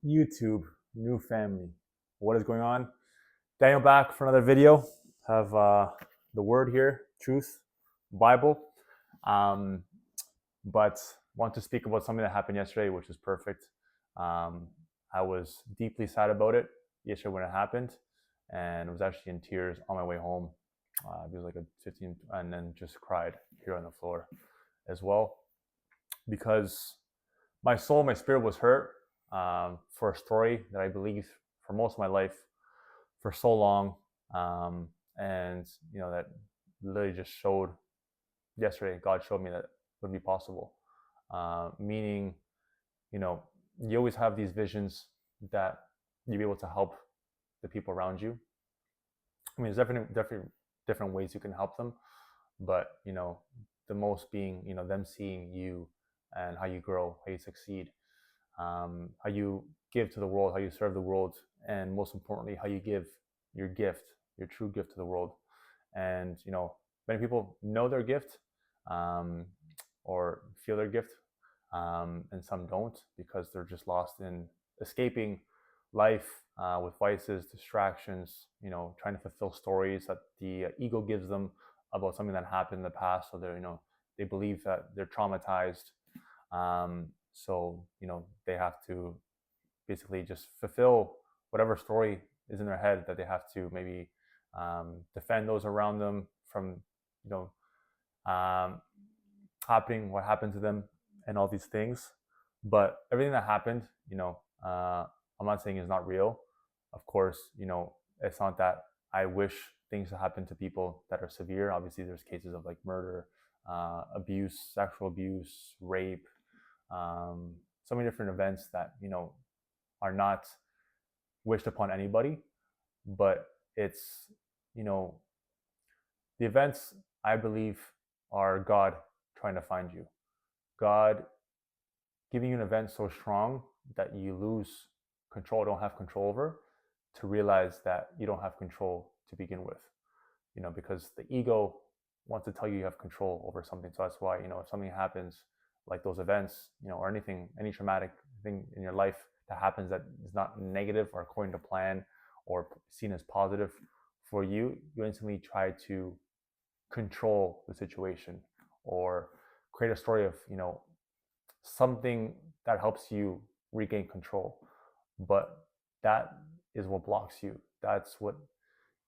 YouTube, new family. What is going on? Daniel back for another video. Have the word here, truth, Bible. Um, but want to speak about something that happened yesterday, which is perfect. Um, I was deeply sad about it yesterday when it happened, and was actually in tears on my way home. It was like a 15, and then just cried here on the floor as well because my soul, my spirit was hurt for a story that I believed for most of my life for so long, and that literally just showed yesterday. God showed me that it would be possible. Meaning, you know, you always have these visions that you'll be able to help the people around you. I mean, there's definitely different ways you can help them, but the most being them seeing you and how you grow, how you succeed, how you give to the world, how you serve the world, and most importantly, how you give your gift, your true gift to the world. And many people know their gift um, or feel their gift, and some don't because they're just lost in escaping life with vices, distractions, trying to fulfill stories that the ego gives them about something that happened in the past. So they believe that they're traumatized, so they have to basically just fulfill whatever story is in their head that they have to maybe defend those around them from you know um, happening what happened to them and all these things. But everything that happened, I'm not saying is not real. Of course, it's not that I wish things to happen to people that are severe. Obviously, there's cases of like murder, abuse, sexual abuse, rape, so many different events that are not wished upon anybody. But it's you know the events, I believe, are God trying to find you. God giving you an event so strong that you lose control, don't have control over, to realize that you don't have control to begin with. Because the ego wants to tell you you have control over something. So that's why, if something happens like those events, or anything, any traumatic thing in your life that happens that is not negative or according to plan or seen as positive for you, you instantly try to control the situation or create a story of, something that helps you regain control. But that is what blocks you. That's what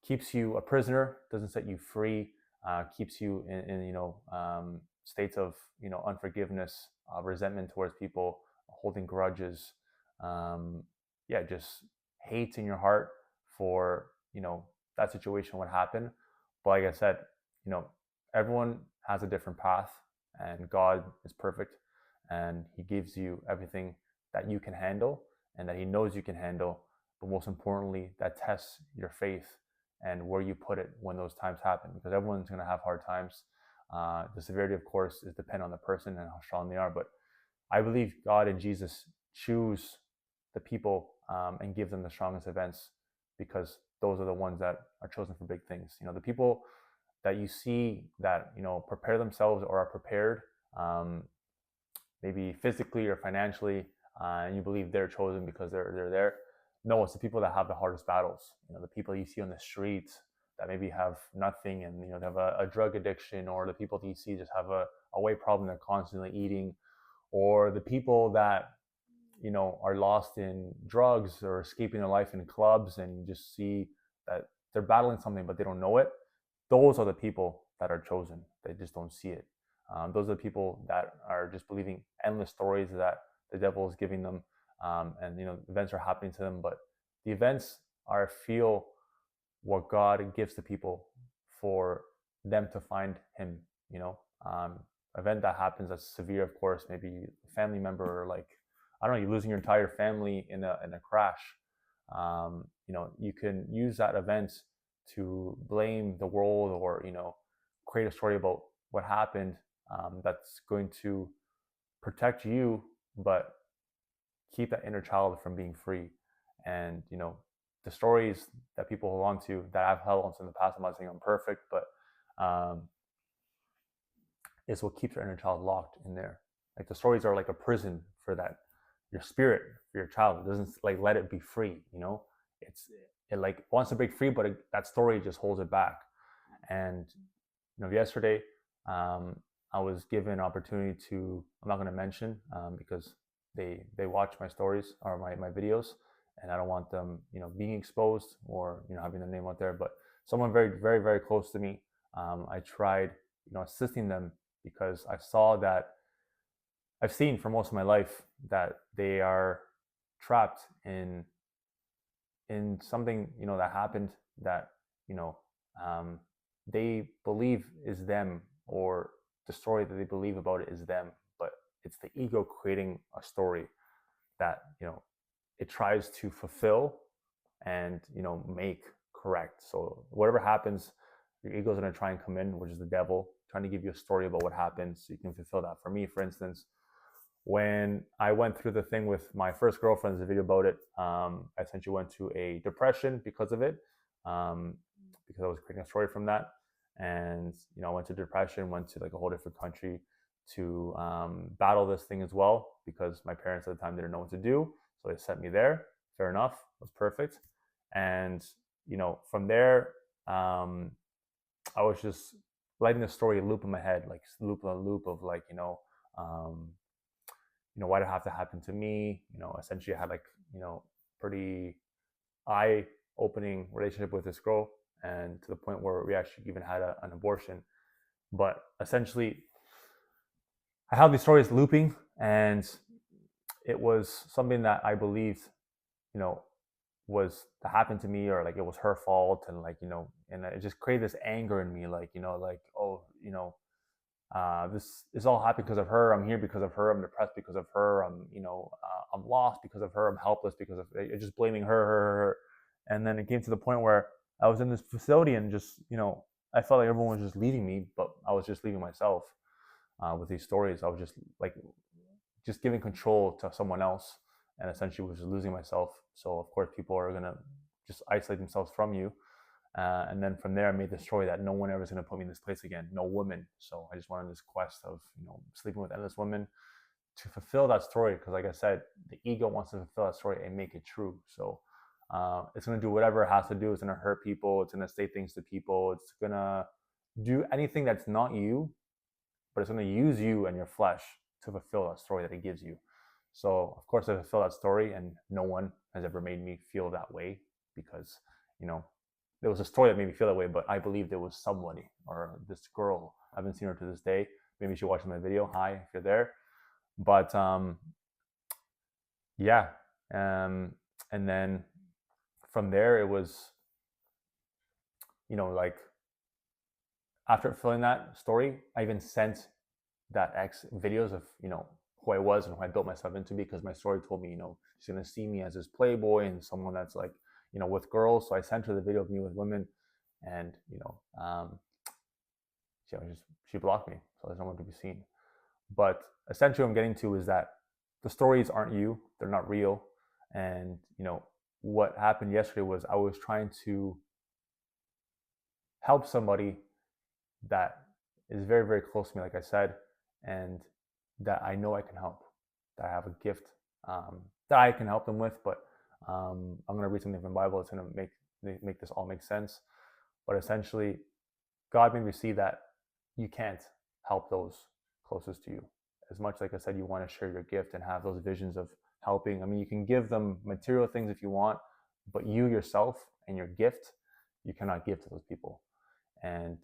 keeps you a prisoner, doesn't set you free, keeps you in states of unforgiveness, resentment towards people, holding grudges, um, yeah, just hate in your heart for that situation would happen. But like I said, you know everyone has a different path, and God is perfect, and He gives you everything that you can handle and that He knows you can handle. But most importantly, that tests your faith and where you put it when those times happen, because everyone's going to have hard times. The severity, of course, is dependent on the person and how strong they are. But I believe God and Jesus choose the people, and give them the strongest events, because those are the ones that are chosen for big things. The people that you see that prepare themselves or are prepared, um, maybe physically or financially, and you believe they're chosen because they're there. No, it's the people that have the hardest battles. The people you see on the streets that maybe have nothing, and they have a drug addiction, or the people that you see just have a weight problem, they're constantly eating, or the people that are lost in drugs or escaping their life in clubs, and you just see that they're battling something but they don't know it. Those are the people that are chosen. They just don't see it. Those are the people that are just believing endless stories that the devil is giving them, and events are happening to them. But the events are feel what God gives to people for them to find Him. Event that happens that's severe, of course, maybe a family member, or like, I don't know, you're losing your entire family in a crash. You can use that event to blame the world, or create a story about what happened, that's going to protect you, but keep that inner child from being free. And the stories that people hold on to, that I've held on to in the past, I'm not saying I'm perfect, but is what keeps your inner child locked in there. Like, the stories are like a prison for that your spirit for your child. It doesn't like let it be free. It like wants to break free, but that story just holds it back. And yesterday, I was given an opportunity to. I'm not going to mention because they watch my stories or my videos, and I don't want them being exposed or having their name out there. But someone very very very close to me, I tried assisting them because I saw that I've seen for most of my life that they are trapped in something that happened that you know um, they believe is them, or the story that they believe about it is them, but it's the ego creating a story that it tries to fulfill and make correct. So whatever happens, your ego is going to try and come in, which is the devil trying to give you a story about what happened so you can fulfill that. For me, for instance, when I went through the thing with my first girlfriend, there's a video about it. I essentially went to a depression because of it, because I was creating a story from that. And I went to depression, went to like a whole different country to battle this thing as well, because my parents at the time didn't know what to do, so they sent me there. Fair enough, it was perfect. And from there, I was just letting the story loop in my head, like loop on a loop of like um, why did it have to happen to me? Essentially I had like, pretty eye-opening relationship with this girl, and to the point where we actually even had an abortion. But essentially, I had these stories looping, and it was something that I believed, was to happen to me, or like it was her fault, and like and it just created this anger in me, like like, oh, this is all happened because of her. I'm here because of her. I'm depressed because of her. I'm lost because of her. I'm helpless because of just blaming her. And then it came to the point where I was in this facility and just I felt like everyone was just leaving me, but I was just leaving myself with these stories. I was just like just giving control to someone else, and essentially was just losing myself. So of course people are gonna just isolate themselves from you. And then from there, I made the story that no one ever is going to put me in this place again. No woman. So I just went on this quest of sleeping with endless women to fulfill that story. Because like I said, the ego wants to fulfill that story and make it true. So it's going to do whatever it has to do. It's going to hurt people. It's going to say things to people. It's going to do anything that's not you, but it's going to use you and your flesh to fulfill that story that it gives you. So of course I fulfill that story, and no one has ever made me feel that way, because there was a story that made me feel that way, but I believed it was somebody, or this girl. I haven't seen her to this day. Maybe she watched my video. Hi, if you're there. But yeah. And then from there, it was, like after filling that story, I even sent that ex videos of, who I was and who I built myself into, because my story told me, she's going to see me as this playboy and someone that's like, with girls. So I sent her the video of me with women, and she blocked me, so there's no one to be seen. But essentially, what I'm getting to is that the stories aren't you; they're not real. And what happened yesterday was I was trying to help somebody that is very very close to me, like I said, and that I know I can help. That I have a gift that I can help them with. But I'm going to read something from the Bible. It's going to make this all make sense. But essentially, God made me see that you can't help those closest to you. As much, like I said, you want to share your gift and have those visions of helping. I mean, you can give them material things if you want, but you yourself and your gift, you cannot give to those people. And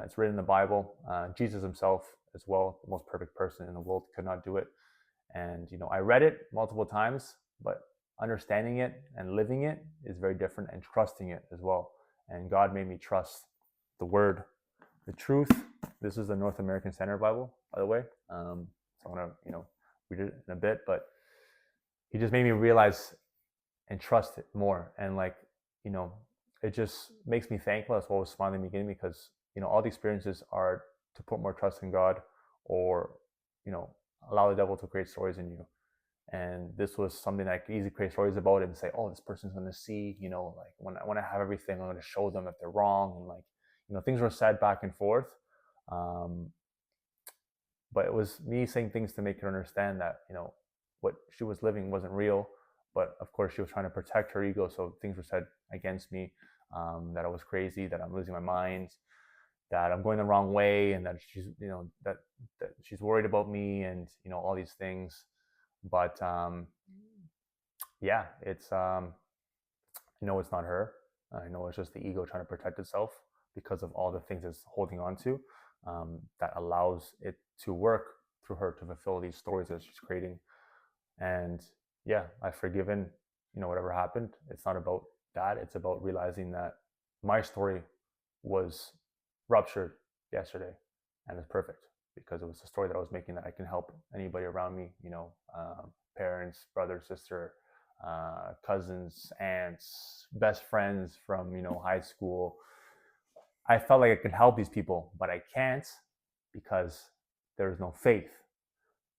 it's written in the Bible. Jesus himself as well, the most perfect person in the world, could not do it. And I read it multiple times, but understanding it and living it is very different, and trusting it as well. And God made me trust the word, the truth. This is the North American Standard Bible, by the way. So I'm gonna read it in a bit, but he just made me realize and trust it more. And like it just makes me thankful. That's why I was smiling in the beginning, because all the experiences are to put more trust in God, or allow the devil to create stories in you. And this was something that I could easily create stories about and say, oh, this person's going to see, like when I have everything, I'm going to show them that they're wrong. And like, things were said back and forth. But it was me saying things to make her understand that, what she was living wasn't real. But of course, she was trying to protect her ego, so things were said against me, that I was crazy, that I'm losing my mind, that I'm going the wrong way, and that she's, that she's worried about me, and all these things. But yeah, it's it's not her. I know it's just the ego trying to protect itself because of all the things it's holding on to, that allows it to work through her to fulfill these stories that she's creating. And yeah, I've forgiven, whatever happened. It's not about that. It's about realizing that my story was ruptured yesterday, and it's perfect because it was a story that I was making that I can help anybody around me, parents, brother, sister, cousins, aunts, best friends from, high school. I felt like I could help these people, but I can't because there's no faith.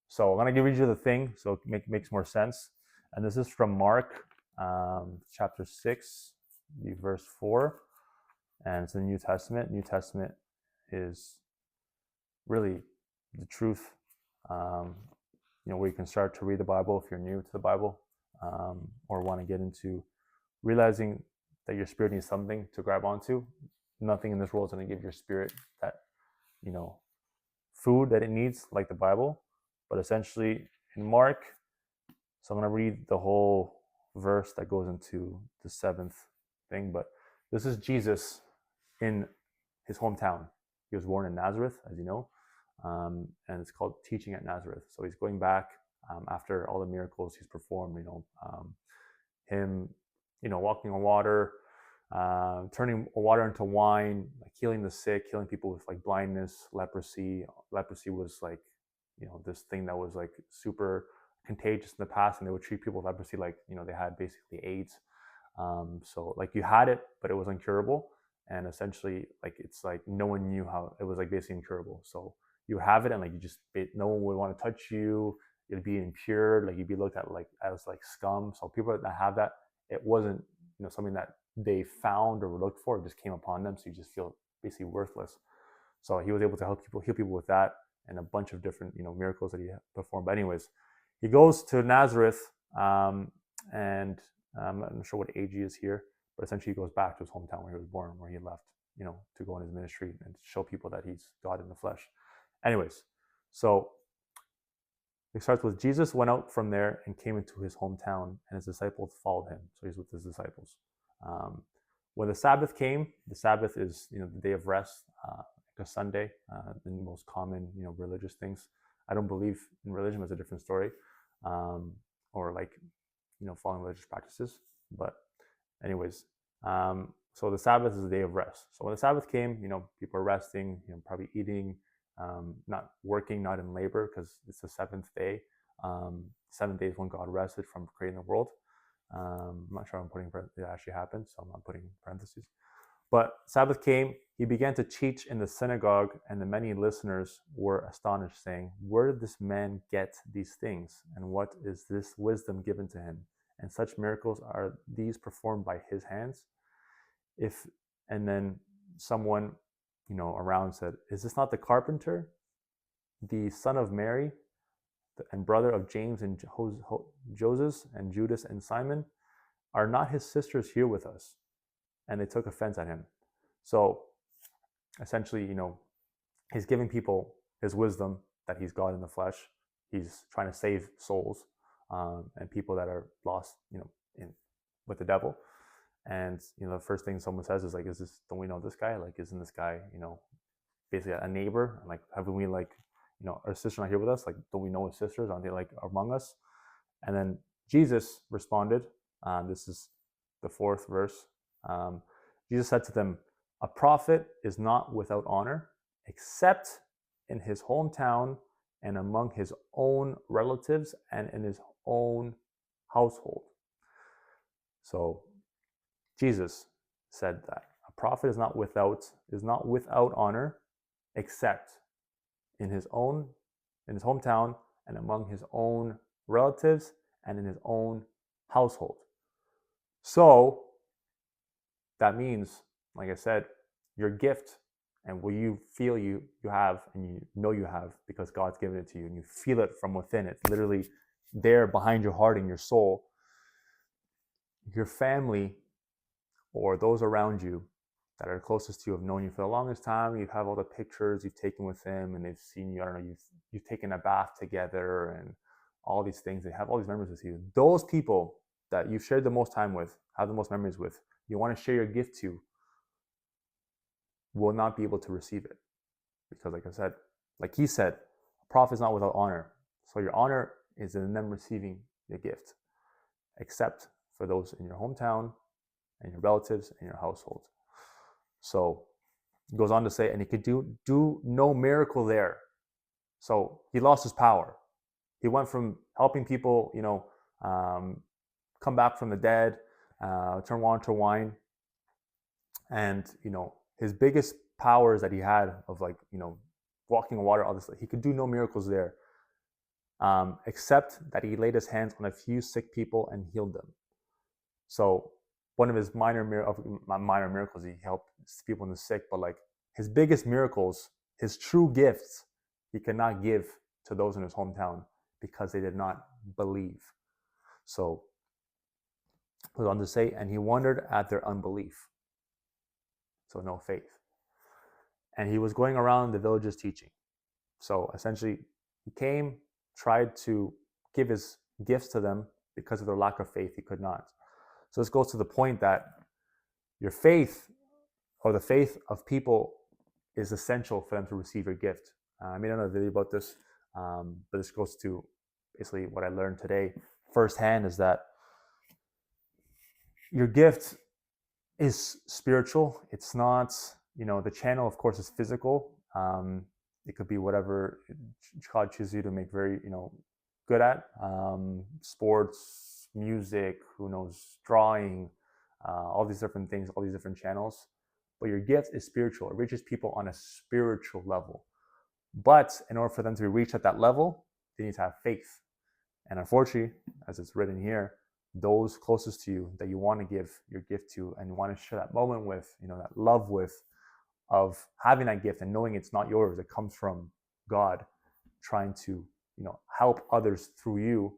So I'm going to give you the thing so it makes more sense. And this is from Mark chapter 6, verse 4. And it's the New Testament. New Testament is really the truth, where you can start to read the Bible if you're new to the Bible, or want to get into realizing that your spirit needs something to grab onto. Nothing in this world is going to give your spirit that, food that it needs, like the Bible. But essentially, in Mark, so I'm going to read the whole verse that goes into the 7th thing. But this is Jesus in his hometown. He was born in Nazareth, as you know, and it's called Teaching at Nazareth. So he's going back after all the miracles he's performed. Him, walking on water, turning water into wine, like healing the sick, healing people with like blindness, leprosy. Leprosy was like, this thing that was like super contagious in the past, and they would treat people with leprosy like, they had basically AIDS. So like you had it, but it was incurable. And essentially, like, it's like no one knew how, it was like basically incurable. So you have it, and like no one would want to touch you. It'd be impure, like you'd be looked at like as like scum. So people that have that, it wasn't something that they found or looked for. It just came upon them. So you just feel basically worthless. So he was able to heal people with that, and a bunch of different miracles that he performed. But anyways, he goes to Nazareth, and I'm not sure what age he is here, but essentially he goes back to his hometown where he was born, where he left, to go in his ministry and show people that he's God in the flesh. Anyways, so it starts with Jesus went out from there and came into his hometown, and his disciples followed him. So he's with his disciples. When the Sabbath came, the Sabbath is the day of rest, like a Sunday, the most common religious things. I don't believe in religion; it's a different story, or like following religious practices. But anyways, so the Sabbath is a day of rest. So when the Sabbath came, people are resting, probably eating, not working, not in labor, because it's the 7th day. 7 days when God rested from creating the world. I'm not sure I'm putting it actually happened, so I'm not putting parentheses. But Sabbath came, he began to teach in the synagogue, and the many listeners were astonished, saying, "Where did this man get these things? And what is this wisdom given to him? And such miracles are these performed by his hands?" And then someone, around said, "Is this not the carpenter, the son of Mary, and brother of James and Joseph and Judas and Simon? Are not his sisters here with us?" And they took offense at him. So essentially, he's giving people his wisdom that he's God in the flesh. He's trying to save souls, and people that are lost, with the devil. And the first thing someone says is like, don't we know this guy? Like, isn't this guy, basically a neighbor? Like, haven't we, like, our sister not here with us? Like, don't we know his sisters? Aren't they like among us? And then Jesus responded. This is the 4th verse. Jesus said to them, "A prophet is not without honor, except in his hometown and among his own relatives and in his own household." So Jesus said that a prophet is not without honor, except in his hometown and among his own relatives and in his own household. So that means, like I said, your gift and what you feel you have, and you have because God's given it to you, and you feel it from within. It's literally there behind your heart and your soul, your family or those around you that are closest to you have known you for the longest time. You have all the pictures you've taken with them, and they've seen you. I don't know, you've taken a bath together, and all these things. They have all these memories with you. Those people that you've shared the most time with, have the most memories with, you want to share your gift to, will not be able to receive it, because, like I said, like he said, a prophet is not without honor. So your honor is in them receiving your gift, except for those in your hometown and your relatives and your household. So he goes on to say, and he could do no miracle there. So he lost his power. He went from helping people, come back from the dead, turn water to wine, and his biggest powers that he had of walking on water, all this, he could do no miracles there, except that he laid his hands on a few sick people and healed them. So one of his minor miracles, he helped people in the sick, but like his biggest miracles, his true gifts, he could not give to those in his hometown because they did not believe. So goes on to say, and he wondered at their unbelief. So no faith. And he was going around the villages teaching. So essentially, he came, tried to give his gifts to them. Because of their lack of faith, he could not. So this goes to the point that your faith, or the faith of people, is essential for them to receive your gift. I made another video about this, but this goes to basically what I learned today firsthand, is that your gift is spiritual. It's not, the channel, of course, is physical. It could be whatever God chooses you to make very, good at. Sports, music, who knows, drawing, all these different things, all these different channels. But your gift is spiritual. It reaches people on a spiritual level. But in order for them to reach at that level, they need to have faith. And unfortunately, as it's written here, those closest to you that you want to give your gift to and you want to share that moment with, that love with, of having that gift and knowing it's not yours, it comes from God, trying to, help others through you,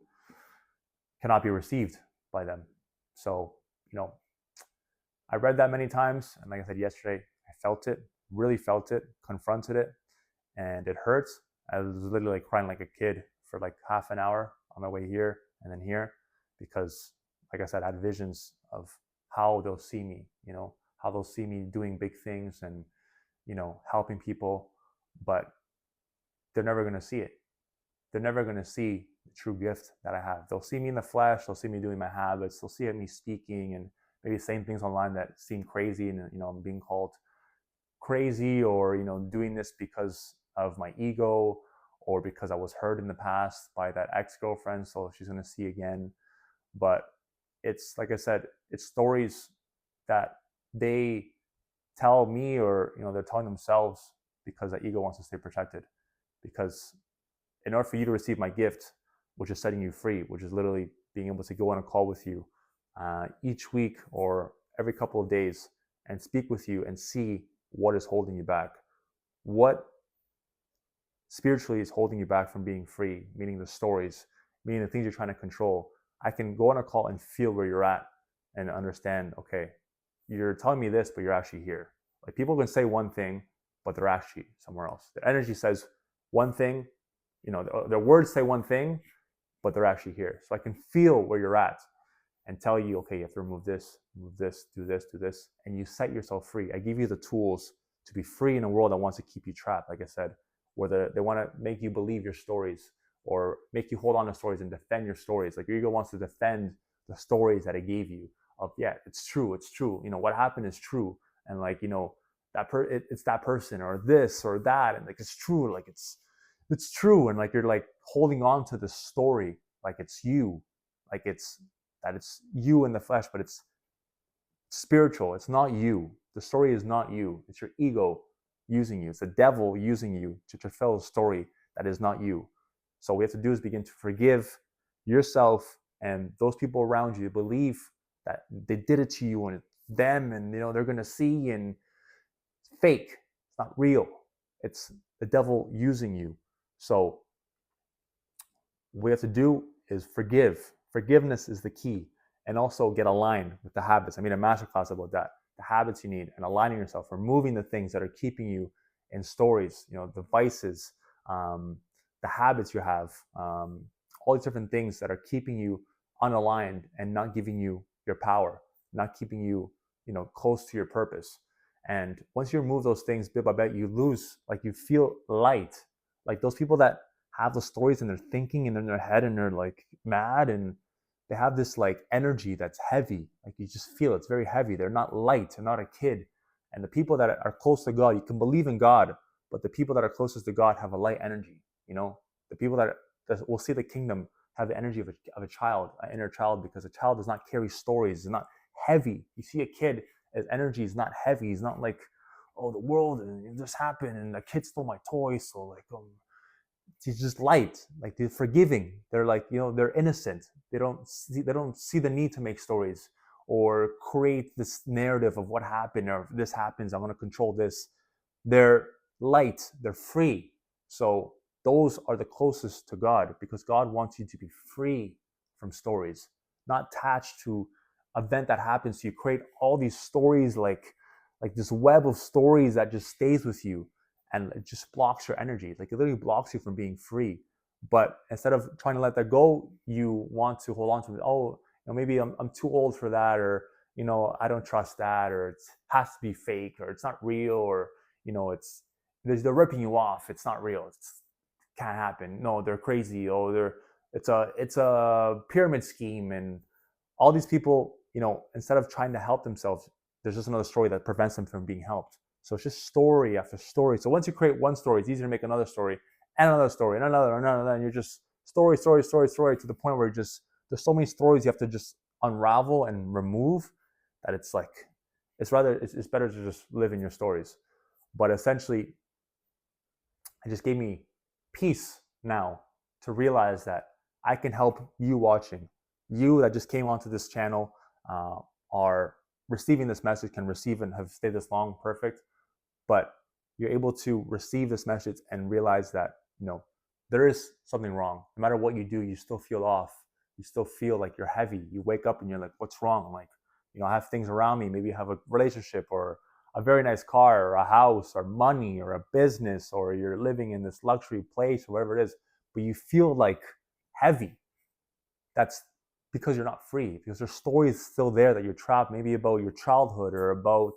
cannot be received by them. So, I read that many times, and like I said yesterday, I felt it, really felt it, confronted it, and it hurts. I was literally crying like a kid for like half an hour on my way here and then here, because, like I said, I had visions of how they'll see me, how they'll see me doing big things and, helping people, but they're never going to see it. They're never going to see the true gift that I have. They'll see me in the flesh. They'll see me doing my habits. They'll see me speaking and maybe saying things online that seem crazy, and I'm being called crazy, or doing this because of my ego, or because I was hurt in the past by that ex-girlfriend, so she's going to see again. But it's, like I said, it's stories that they tell me, or they're telling themselves, because that ego wants to stay protected. Because in order for you to receive my gift, which is setting you free, which is literally being able to go on a call with you each week or every couple of days and speak with you and see what is holding you back, what spiritually is holding you back from being free, meaning the stories, meaning the things you're trying to control. I can go on a call and feel where you're at and understand, okay, you're telling me this, but you're actually here. Like, people can say one thing, but they're actually somewhere else. Their energy says one thing, their words say one thing, but they're actually here. So I can feel where you're at and tell you, okay, you have to remove this, do this, and you set yourself free. I give you the tools to be free in a world that wants to keep you trapped, like I said, where they want to make you believe your stories, or make you hold on to stories and defend your stories. Like, your ego wants to defend the stories that it gave you of, yeah, it's true. What happened is true. And it's that person or this or that. And like, it's true. Like, it's true. And like, you're like holding on to the story, like it's you, like it's you in the flesh, but it's spiritual. It's not you. The story is not you. It's your ego using you. It's the devil using you to fulfill a story that is not you. So what we have to do is begin to forgive yourself and those people around you, believe that they did it to you and it's them, and they're gonna see, and it's fake. It's not real. It's the devil using you. So what we have to do is forgive. Forgiveness is the key. And also get aligned with the habits. I made a masterclass about that. The habits you need and aligning yourself, removing the things that are keeping you in stories, the vices, the habits you have, all these different things that are keeping you unaligned and not giving you your power, not keeping you, close to your purpose. And once you remove those things bit by bit, you lose, you feel light. Like those people that have the stories and they're thinking and in their head and they're like mad and they have this energy that's heavy. Like you just feel it's very heavy. They're not light. They're not a kid. And the people that are close to God, you can believe in God, but the people that are closest to God have a light energy. The people that will see the kingdom have the energy of a child, an inner child, because a child does not carry stories. It's not heavy. You see a kid, his energy is not heavy. He's not like, oh, the world and this happened and the kid stole my toy. So he's just light. Like they're forgiving. They're they're innocent. They don't see the need to make stories or create this narrative of what happened, or if this happens, I'm going to control this. They're light. They're free. So those are the closest to God, because God wants you to be free from stories, not attached to an event that happens to you. Create all these stories, like this web of stories that just stays with you, and it just blocks your energy. Like it literally blocks you from being free. But instead of trying to let that go, you want to hold on to it. Oh, maybe I'm too old for that, or I don't trust that, or it has to be fake, or it's not real, or they're ripping you off. It's not real. It's can't happen. No, they're crazy. Oh, it's a pyramid scheme, and all these people, instead of trying to help themselves, there's just another story that prevents them from being helped. So it's just story after story. So once you create one story, it's easier to make another story and another story and another, and you're just story to the point where there's so many stories you have to just unravel and remove, that it's better to just live in your stories. But essentially, it just gave me peace now to realize that I can help you watching. You that just came onto this channel, are receiving this message, can receive and have stayed this long, perfect. But you're able to receive this message and realize that, there is something wrong. No matter what you do, you still feel off. You still feel like you're heavy. You wake up and you're like, what's wrong? I'm like, I have things around me. Maybe you have a relationship or a very nice car or a house or money or a business, or you're living in this luxury place or whatever it is, but you feel heavy. That's because you're not free, because there's stories still there that you're trapped, maybe about your childhood or about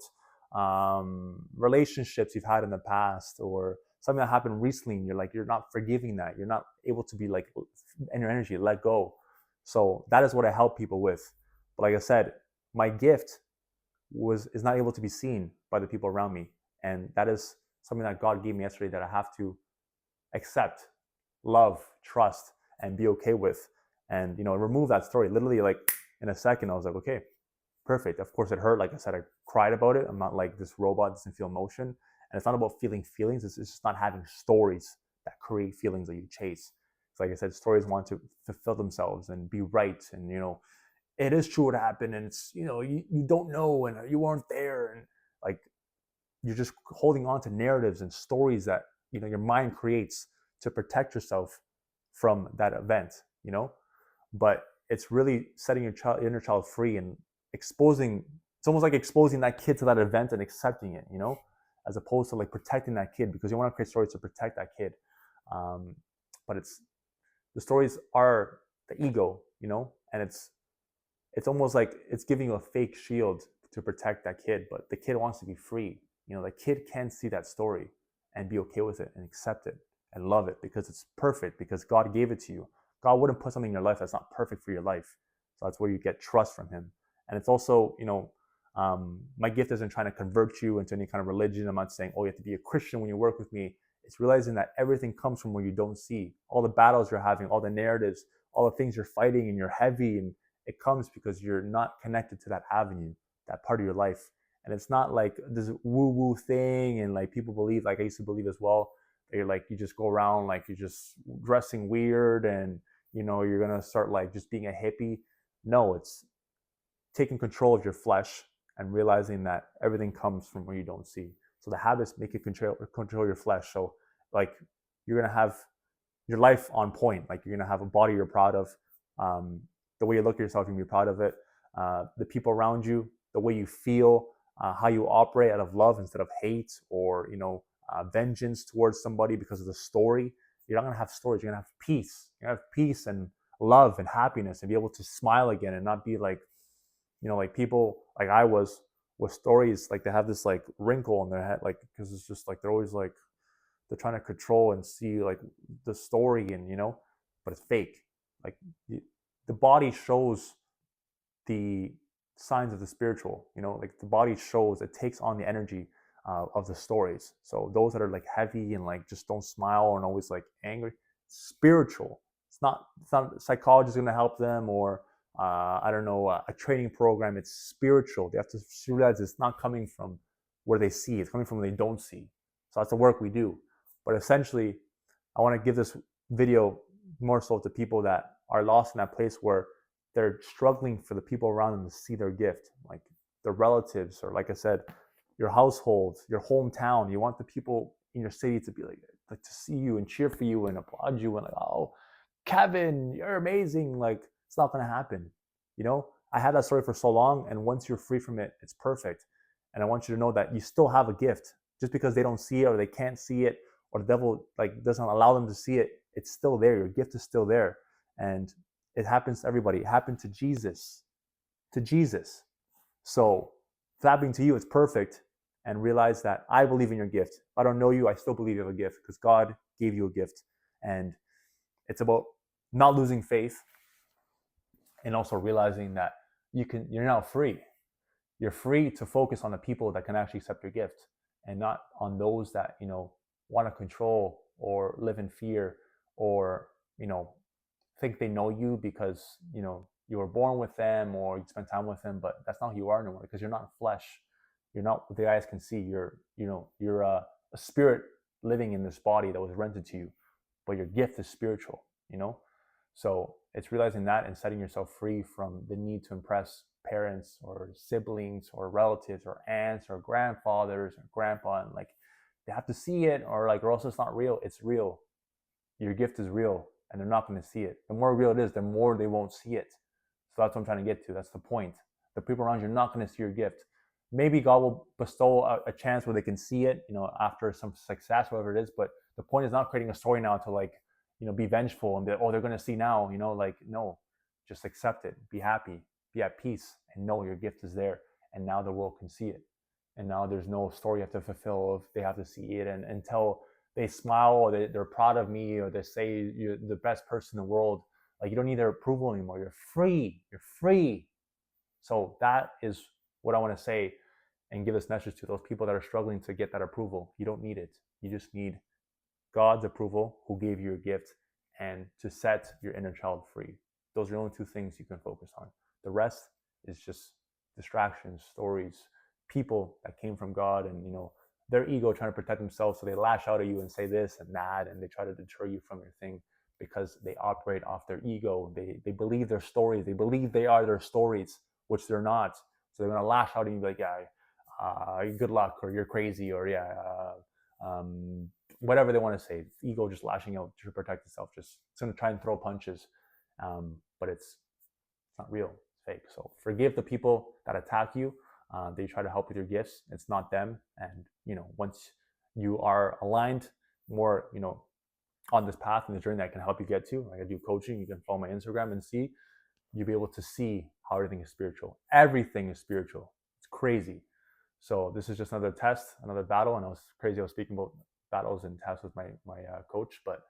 relationships you've had in the past, or something that happened recently, and you're not forgiving that. You're not able to be in your energy, let go. So that is what I help people with. But like I said, my gift is not able to be seen by the people around me. And that is something that God gave me yesterday that I have to accept, love, trust, and be okay with. And, remove that story. Literally, in a second, I was like, okay, perfect. Of course, it hurt. Like I said, I cried about it. I'm not like this robot that doesn't feel emotion. And it's not about feeling feelings. It's just not having stories that create feelings that you chase. So like I said, stories want to fulfill themselves and be right. And, it is true what happened. And it's, you don't know, and you weren't there. And you're just holding on to narratives and stories that, your mind creates to protect yourself from that event, But it's really setting your inner child free and exposing. It's almost like exposing that kid to that event and accepting it, as opposed to protecting that kid, because you want to create stories to protect that kid. But the stories are the ego, and it's almost like it's giving you a fake shield to protect that kid, but the kid wants to be free. The kid can see that story and be okay with it and accept it and love it, because it's perfect, because God gave it to you. God wouldn't put something in your life that's not perfect for your life. So that's where you get trust from him. And it's also, my gift isn't trying to convert you into any kind of religion. I'm not saying, oh, you have to be a Christian when you work with me. It's realizing that everything comes from where you don't see. All the battles you're having, all the narratives, all the things you're fighting, and you're heavy, and it comes because you're not connected to that avenue, that part of your life. And it's not like this woo-woo thing, and people believe, I used to believe as well, that you just go around you're just dressing weird, and you're gonna start just being a hippie. No, it's taking control of your flesh and realizing that everything comes from where you don't see. So the habits make you control your flesh. So you're gonna have your life on point. You're gonna have a body you're proud of. The way you look at yourself, you're gonna be proud of it. The people around you, the way you feel, how you operate out of love instead of hate, or vengeance towards somebody because of the story. You're not gonna have stories. You're gonna have peace. You're gonna have peace and love and happiness, and be able to smile again and not be like, like people like I was with stories, like they have this like wrinkle in their head, like because it's just like they're always like they're trying to control and see like the story, and but it's fake. Like the body shows the signs of the spiritual. Like the body shows, it takes on the energy of the stories. So those that are like heavy and like just don't smile and always like angry, spiritual. It's not psychologist going to help them, or I don't know, a training program. It's spiritual. They have to realize it's not coming from where they see, it's coming from where they don't see. So that's the work we do. But essentially, I want to give this video more so to people that are lost in that place where they're struggling for the people around them to see their gift, like their relatives, or like I said, your household, your hometown. You want the people in your city to be like to see you and cheer for you and applaud you and like, oh, Kevin, you're amazing. Like it's not going to happen. I had that story for so long, and once you're free from it, it's perfect. And I want you to know that you still have a gift. Just because they don't see it or they can't see it, or the devil like doesn't allow them to see it, it's still there. Your gift is still there. And it happens to everybody. It happened to Jesus. To Jesus. So if that happening to you, it's perfect. And realize that I believe in your gift. I don't know you, I still believe you have a gift because God gave you a gift. And it's about not losing faith, and also realizing that you're now free. You're free to focus on the people that can actually accept your gift, and not on those that want to control or live in fear, or think they know you because you were born with them or you spend time with them, but that's not who you are anymore, because you're not flesh. You're not what the eyes can see. You're a spirit living in this body that was rented to you, but your gift is spiritual. So it's realizing that and setting yourself free from the need to impress parents or siblings or relatives or aunts or grandfathers or grandpa, and like they have to see it, or else it's not real. It's real. Your gift is real, and they're not going to see it. The more real it is, the more they won't see it. So that's what I'm trying to get to. That's the point. The people around you are not going to see your gift. Maybe God will bestow a chance where they can see it, after some success, whatever it is. But the point is not creating a story now to like, be vengeful and be, oh, they're going to see now, like, no, just accept it. Be happy, be at peace, and know your gift is there. And now the world can see it. And now there's no story you have to fulfill of they have to see it. And until they smile, or they're proud of me, or they say you're the best person in the world, like you don't need their approval anymore. You're free. You're free. So that is what I want to say and give this message to those people that are struggling to get that approval. You don't need it. You just need God's approval, who gave you your gift, and to set your inner child free. Those are the only two things you can focus on. The rest is just distractions, stories, people that came from God, and their ego trying to protect themselves, so they lash out at you and say this and that, and they try to deter you from your thing because they operate off their ego. They believe their stories. They believe they are their stories, which they're not. So they're gonna lash out at you and be like, yeah, good luck, or you're crazy, or yeah, whatever they want to say. Ego just lashing out to protect itself. Just it's gonna try and throw punches, but it's not real. It's fake. So forgive the people that attack you. They try to help with your gifts. It's not them. And once you are aligned more, on this path and the journey that I can help you get to, like I do coaching. You can follow my Instagram and see. You'll be able to see how everything is spiritual. Everything is spiritual. It's crazy. So this is just another test, another battle. And I was crazy. I was speaking about battles and tests with my coach, but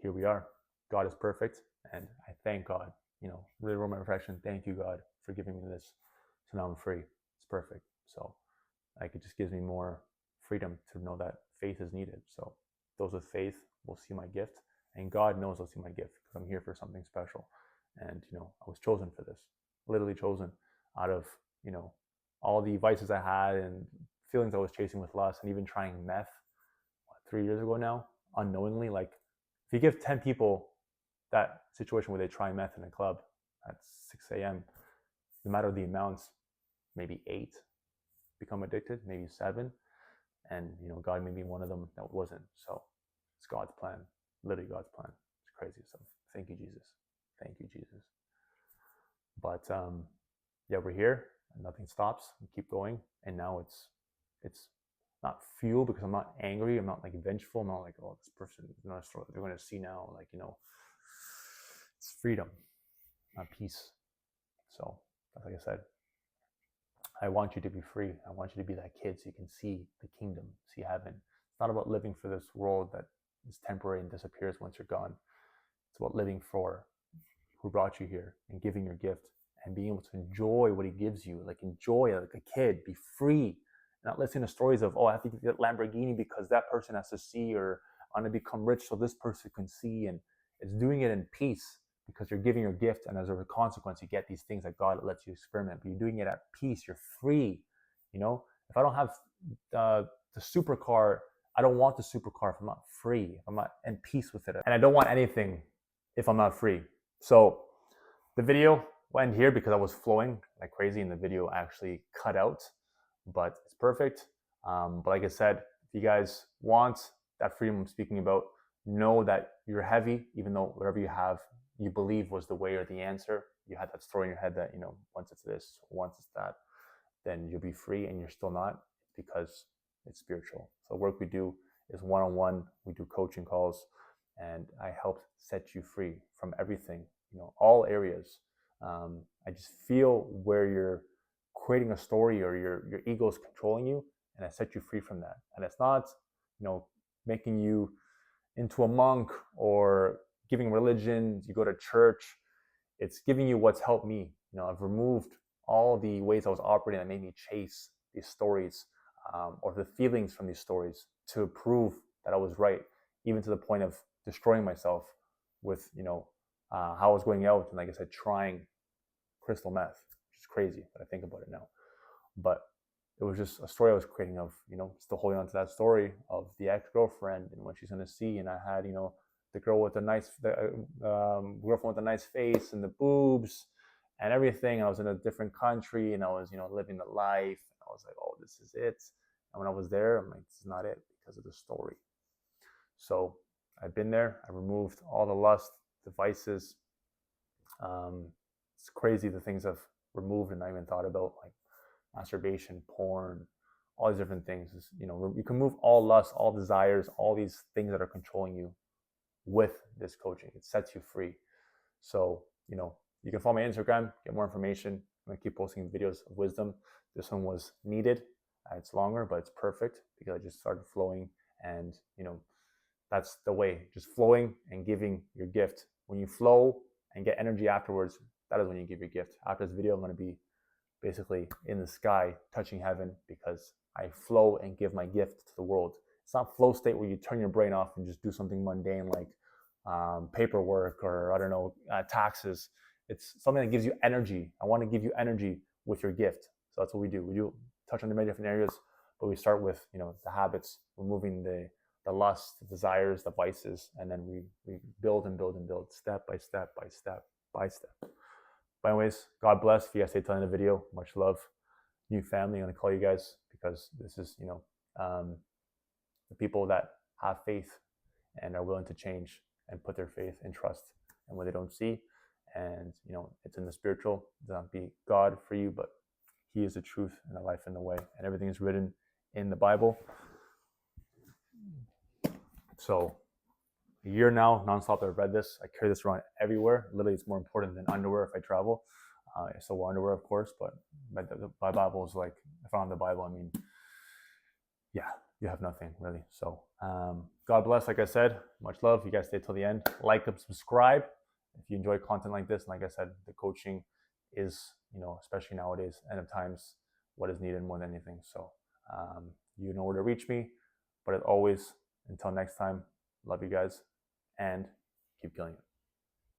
here we are. God is perfect, and I thank God. Really wrote my reflection. Thank you, God, for giving me this. So now I'm free. It's perfect. So like it just gives me more freedom to know that faith is needed. So those with faith will see my gift, and God knows I'll see my gift because I'm here for something special. And I was chosen for this, literally chosen out of all the vices I had and feelings I was chasing with lust, and even trying meth 3 years ago now, unknowingly. Like if you give 10 people that situation where they try meth in a club at 6 a.m., no matter the amounts, maybe 8 become addicted, maybe 7. And God made me one of them that wasn't. So it's God's plan, literally God's plan. It's crazy. So thank you, Jesus. Thank you, Jesus. But yeah, we're here. And nothing stops. We keep going. And now it's not fuel because I'm not angry. I'm not like vengeful. I'm not like, oh, this person, they're going to see now. Like, it's freedom, not peace. So, like I said, I want you to be free. I want you to be that kid so you can see the kingdom, see heaven. It's not about living for this world that is temporary and disappears once you're gone. It's about living for who brought you here and giving your gift and being able to enjoy what he gives you. Like enjoy like a kid, be free. Not listening to stories of, oh, I have to get that Lamborghini because that person has to see, or I want to become rich so this person can see. And it's doing it in peace because you're giving your gift, and as a consequence, you get these things that God lets you experiment. But you're doing it at peace. You're free. If I don't have the supercar, I don't want the supercar if I'm not free, if I'm not in peace with it. And I don't want anything if I'm not free. So the video will end here because I was flowing like crazy and the video actually cut out, but it's perfect. But like I said, if you guys want that freedom I'm speaking about, know that you're heavy, even though whatever you have, you believe was the way or the answer. You had that story in your head that, once it's this, once it's that, then you'll be free, and you're still not, because it's spiritual. So the work we do is one-on-one. We do coaching calls, and I help set you free from everything, all areas. I just feel where you're creating a story or your ego is controlling you, and I set you free from that. And it's not, making you into a monk or giving religion, you go to church. It's giving you what's helped me. I've removed all the ways I was operating that made me chase these stories, or the feelings from these stories, to prove that I was right, even to the point of destroying myself with, how I was going out and, like I said, trying crystal meth, which is crazy when I think about it now. But it was just a story I was creating of, still holding on to that story of the ex-girlfriend and what she's going to see. And I had, the girl with the girlfriend with a nice face and the boobs and everything. I was in a different country and I was, living the life. I was like, oh, this is it. And when I was there, I'm like, this is not it because of the story. So I've been there. I removed all the lust, the vices. It's crazy the things I've removed and I even thought about, like masturbation, porn, all these different things. You can move all lust, all desires, all these things that are controlling you with this coaching. It sets you free. So, you can follow my Instagram, get more information. I'm going to keep posting videos of wisdom. This one was needed. It's longer, but it's perfect because I just started flowing, and, that's the way, just flowing and giving your gift. When you flow and get energy afterwards, that is when you give your gift. After this video, I'm going to be basically in the sky touching heaven because I flow and give my gift to the world. It's not flow state where you turn your brain off and just do something mundane like paperwork or, I don't know, taxes. It's something that gives you energy. I want to give you energy with your gift. So that's what we do. We do touch on the many different areas, but we start with, the habits, removing the lust, the desires, the vices, and then we build and build and build, step by step by step by step. But anyways, God bless. If you guys stay till the end of the video, much love. New family, I'm going to call you guys because this is, the people that have faith and are willing to change and put their faith and trust in what they don't see. And, it's in the spiritual. It does not be God for you, but he is the truth and the life and the way. And everything is written in the Bible. So a year now, nonstop, I've read this. I carry this around everywhere. Literally, it's more important than underwear if I travel. I still wear underwear, of course, but my Bible is like, if I don't have the Bible, I mean, yeah, you have nothing really. So God bless. Like I said, much love. You guys stay till the end. Like and subscribe if you enjoy content like this. And like I said, the coaching is, especially nowadays, end of times, what is needed more than anything. So you know where to reach me. But as always, until next time, love you guys and keep killing it.